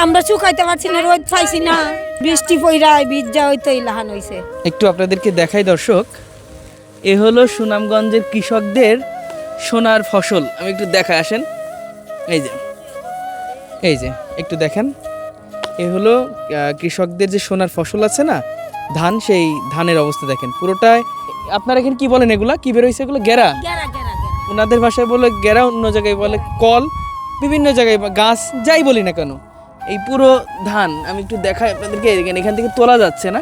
আমরা শুকাইতে পারছি না, রোদ পাইছি না, বৃষ্টি পইরায় ভিজা হইতেই লাহান হইছে। একটু আপনাদেরকে দেখাই দর্শক, এ হলো সুনামগঞ্জের কৃষকদের সোনার ফসল। আমি একটু দেখায়, আসেন। এই যে এই যে একটু দেখেন, এ হলো কৃষকদের যে সোনার ফসল আছে না, ধান, সেই ধানের অবস্থা দেখেন পুরোটাই। আপনারা এখানে কি বলেন, এগুলা কি বেরোইছে? এগুলো গেরা, ওনাদের ভাষায় বলে গেরা, অন্য জায়গায় বলে কল, বিভিন্ন জায়গায় গাছ, যাই বলি না কেন, এই পুরো ধান আমি একটু দেখাই আপনাদেরকে। এখান থেকে তোলা যাচ্ছে না।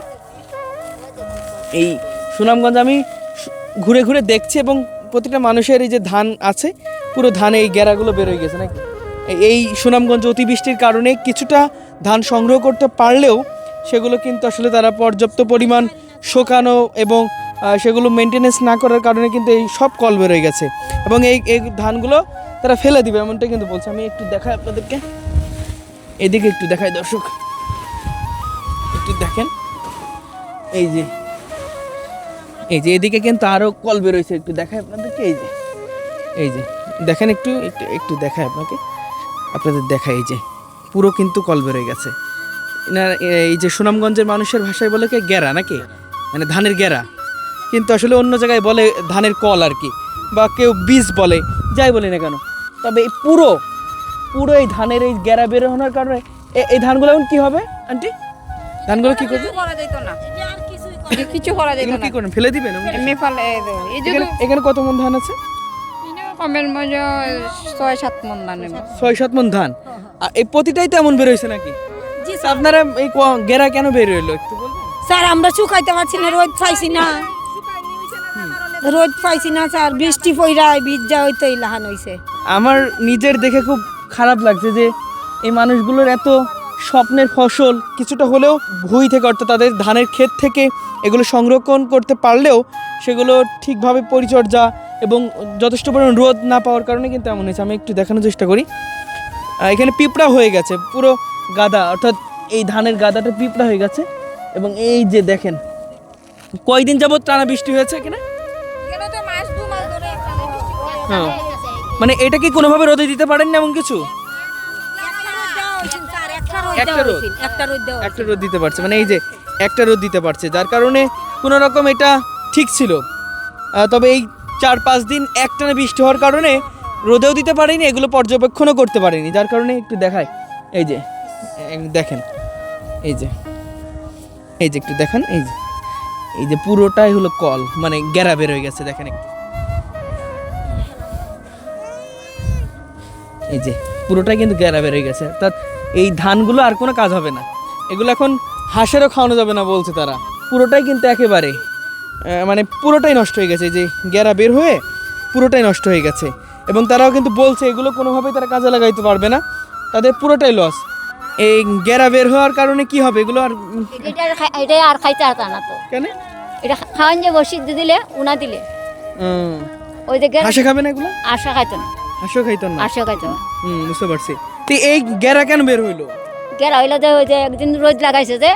এই সুনামগঞ্জ আমি ঘুরে ঘুরে দেখছি এবং প্রতিটা মানুষের এই যে ধান আছে, পুরো ধানে এই গেরাগুলো বেরোয় গেছে নাকি। এই সুনামগঞ্জ অতিবৃষ্টির কারণে কিছুটা ধান সংগ্রহ করতে পারলেও সেগুলো কিন্তু আসলে তারা পর্যাপ্ত পরিমাণ শুকানো এবং সেগুলো মেনটেনেন্স না করার কারণে কিন্তু এই সব কল বেরোয় গেছে এবং এই ধানগুলো তারা ফেলে দিবে এমনটা কিন্তু বলছে। আমি একটু দেখাই আপনাদেরকে, এদিকে একটু দেখাই দর্শক, একটু দেখেন। এই যে এদিকে কিন্তু আরো কল বেরোইছে, একটু দেখাই আপনাদেরকে। এই যে দেখেন, একটু একটু একটু দেখায় আপনাদের দেখায়। এই যে পুরো কিন্তু কল বেরোয় গেছে। এই যে সুনামগঞ্জের মানুষের ভাষায় বলে কি গেরা নাকি, মানে ধানের গেরা, কিন্তু আসলে অন্য জায়গায় বলে ধানের কল আর কি, বা কেউ বীজ বলে, যাই বলি না কেন। তবে এই পুরো এই ধানের এই গেরা বেরোনোর কারণে এই ধানগুলো এখন কি হবে আন্টি? ধানগুলো কি করবে? কিছু করা যায় এগুলো কি করবেন, ফেলে দিবেন? এখানে কত মন ধান আছে? কমের মধ্যে ৬-৭ মণ ধান। ৬-৭ মন ধান। আর এই প্রতিটাই তেমন বেরোইছে নাকি? আপনারা এই গেরা কেন বের হইলো একটু বলবেন? স্যার আমরা শুকাইতে পারছি না, রোদ পাইছি না, স্যার, বৃষ্টি পইরায় ভিজা হইতেই লাহান হইছে। আমার নিজের দেখে খুব খারাপ লাগছে যে এই মানুষগুলোর এত স্বপ্নের ফসল কিছুটা হলেও ভুঁই থেকে, অর্থাৎ তাদের ধানের ক্ষেত থেকে এগুলো সংরক্ষণ করতে পারলেও সেগুলো ঠিকভাবে পরিচর্যা এবং যথেষ্ট পরিমাণ রোদ না পাওয়ার কারণে কিন্তু এমন হয়েছে। আমি একটু দেখানোর চেষ্টা করি। এখানে পিঁপড়া হয়ে গেছে, পুরো গাদা, অর্থাৎ এই ধানের গাদাটা পিঁপড়া হয়ে গেছে। এবং এই যে দেখেন, কয়দিন যাবত টানা বৃষ্টি হয়েছে এখানে। হ্যাঁ, মানে এটা কি কোনোভাবে রোদে দিতে পারেন না এমন কিছু? একটা রোদ দিতে পারছে, মানে এই যে একটা রোদ দিতে পারছে, যার কারণে কোনো রকম এটা ঠিক ছিল। তবে এই 4-5 দিন একটানা বৃষ্টি হওয়ার কারণে রোদেও দিতে পারেনি, এগুলো পর্যবেক্ষণও করতে পারেনি, যার কারণে একটু দেখায়। এই যে দেখেন, এই যে একটু দেখেন, এই যে পুরোটাই হলো কল, মানে গেরা বের হয়ে গেছে। দেখেন একটু, এই যে পুরোটাই কিন্তু গেরা বের হয়ে গেছে। অর্থাৎ এই ধানগুলো আর কোনো কাজ হবে না, এগুলো এখন হাঁসেরও খাওয়ানো যাবে না বলছে তারা। পুরোটাই কিন্তু একেবারে মানে পুরোটাই নষ্ট হয়ে গেছে, যে গেরা বের হয়ে পুরোটাই নষ্ট হয়ে গেছে। এবং তারাও কিন্তু বলছে এগুলো কোনোভাবেই তারা কাজে লাগাইতে পারবে না, তাদের পুরোটাই লস। এই গেরা বের হওয়ার কারণে কি হবে, এগুলো আর এটা আর খাইতে পারত না তো। কেন? এটা খাওয়ান যে বসি দিলে উনা দিলে ওই যে হাঁসে খাবে না এগুলো? আশা খাইতো না, হাঁসও খাইতো না। আশা খাইতো না। বুঝতে পারছি। তো এই গেরা কেন বের হইলো? গেরা হইলো যে ওই যে একদিন রোদ লাগাইছে, যে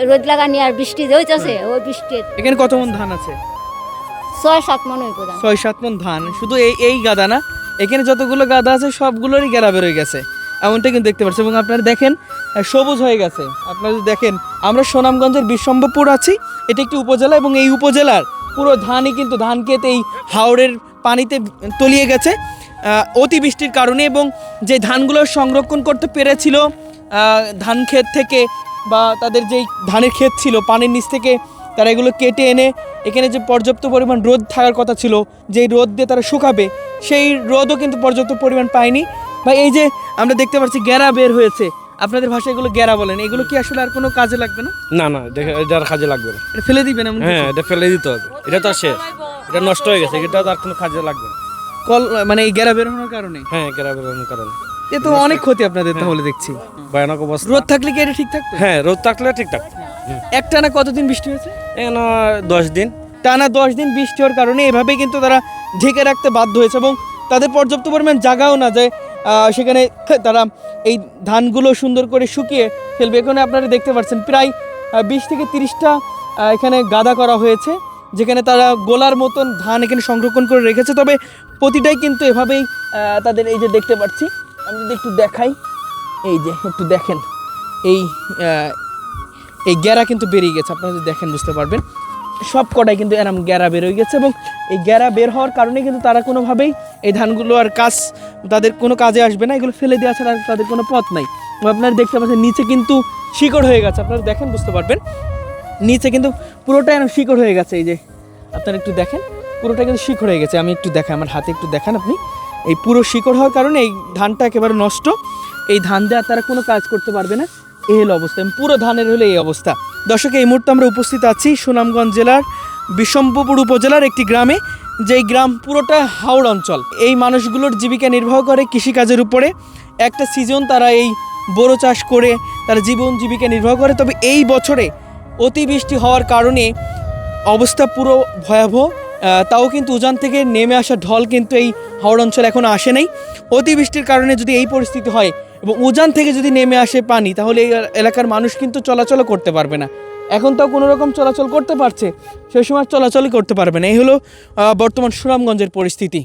রোদ লাগানি আর বৃষ্টি হইতেছে, ওই বৃষ্টি। এখানে কত মন ধান আছে? ৬-৭ মণ হইব। ৬-৭ মন ধান। শুধু এই গাদা না, এখানে যতগুলো গাদা আছে সবগুলোরই গেরা বের হয়ে গেছে, এমনটা কিন্তু দেখতে পাচ্ছি। এবং আপনারা দেখেন সবুজ হয়ে গেছে। আপনারা যদি দেখেন, আমরা সুনামগঞ্জের বিশ্বম্ভরপুর আছি, এটা একটি উপজেলা এবং এই উপজেলার পুরো ধানই কিন্তু ধান ক্ষেত এই হাওরের পানিতে তলিয়ে গেছে অতিবৃষ্টির কারণে। এবং যে ধানগুলো সংরক্ষণ করতে পেরেছিল ধান ক্ষেত থেকে, বা তাদের যেই ধানের ক্ষেত ছিল পানির নিচ থেকে, তারা এগুলো কেটে এনে এখানে যে পর্যাপ্ত পরিমাণ রোদ থাকার কথা ছিল, যেই রোদ দিয়ে তারা শুকাবে, সেই রোদও কিন্তু পর্যাপ্ত পরিমাণ পায়নি। বা এই যে আমরা দেখতে পাচ্ছি গেরা বের হয়েছে, আপনাদের ভাষায় এগুলো গেরা বলেন, এগুলো কি আসলে আর কোনো কাজে লাগবে না? না না, এটা আর কাজে লাগবে না। এটা ফেলে দিবেন? হ্যাঁ, এটা ফেলে দিতে হবে, এটা তো আর শেষ, এটা নষ্ট হয়ে গেছে, এটা তো আর কোনো কাজে লাগবে না। কল মানে এই গেরা বের হওয়ার কারণে? হ্যাঁ, গেরা বেরোনোর কারণে। এ তো অনেক ক্ষতি আপনাদের তাহলে দেখছি। ভয়ানক অবস্থা। রোদ থাকলে কি এটা ঠিক থাকতো? হ্যাঁ, রোদ থাকলে ঠিক থাকতো। একটানা কতদিন বৃষ্টি হয়েছে? 10 দিন। টানা 10 দিন বৃষ্টি হওয়ার কারণে এভাবেই কিন্তু তারা ঢেকে রাখতে বাধ্য হয়েছে এবং তাদের পর্যাপ্ত পরিমাণ জায়গাও না যায় সেখানে তারা এই ধানগুলো সুন্দর করে শুকিয়ে ফেলবে। এখানে আপনারা দেখতে পাচ্ছেন প্রায় 20 থেকে 30টা এখানে গাদা করা হয়েছে, যেখানে তারা গোলার মতন ধান এখানে সংরক্ষণ করে রেখেছে। তবে প্রতিটাই কিন্তু এভাবেই তাদের, এই যে দেখতে পাচ্ছি, আমি যদি একটু দেখাই, এই যে একটু দেখেন এই এই গ্যারা কিন্তু বেরিয়ে গেছে, আপনারা যদি দেখেন বুঝতে পারবেন সব কটাই কিন্তু এরম গ্যারা বের হয়ে গেছে এবং এই গ্যারা বের হওয়ার কারণে কিন্তু তারা কোনোভাবেই এই ধানগুলো আর তাদের কোনো কাজে আসবে না, এগুলো ফেলে দেওয়া ছাড়া আর তাদের কোনো পথ নাই। আপনারা দেখতে পাচ্ছেন নিচে কিন্তু শিকড় হয়ে গেছে, আপনারা দেখেন বুঝতে পারবেন নিচে কিন্তু পুরোটাই এরম শিকড় হয়ে গেছে। এই যে আপনারা একটু দেখেন পুরোটা কিন্তু শিকড় হয়ে গেছে, আমি একটু দেখাই আমার হাতে একটু দেখান আপনি, এই পুরো শিকড় হওয়ার কারণে এই ধানটা একেবারে নষ্ট, এই ধান দিয়ে আর তারা কোনো কাজ করতে পারবে না, এই হলো অবস্থা, পুরো ধানের হলো এই অবস্থা। দর্শক এই মুহূর্তে আমরা উপস্থিত আছি সুনামগঞ্জ জেলার বিশম্ভপুর উপজেলার একটি গ্রামে, যেই গ্রাম পুরোটা হাওড় অঞ্চল। এই মানুষগুলোর জীবিকা নির্বাহ করে কৃষিকাজের উপরে, একটা সিজন তারা এই বোরো চাষ করে তারা জীবন জীবিকা নির্বাহ করে। তবে এই বছরে অতিবৃষ্টি হওয়ার কারণে অবস্থা পুরো ভয়াবহ, তাও কিন্তু উজান থেকে নেমে আসা ঢল কিন্তু এই হাওড় অঞ্চলে এখনও আসে নাই। অতিবৃষ্টির কারণে যদি এই পরিস্থিতি হয় এবং উজান থেকে যদি নেমে আসে পানি, তাহলে এই এলাকার মানুষ কিন্তু চলাচল করতে পারবে না। এখন তো কোনো রকম চলাচল করতে পারছে, সেই সময় চলাচলই করতে পারবে না। এই হলো বর্তমান সুনামগঞ্জের পরিস্থিতি।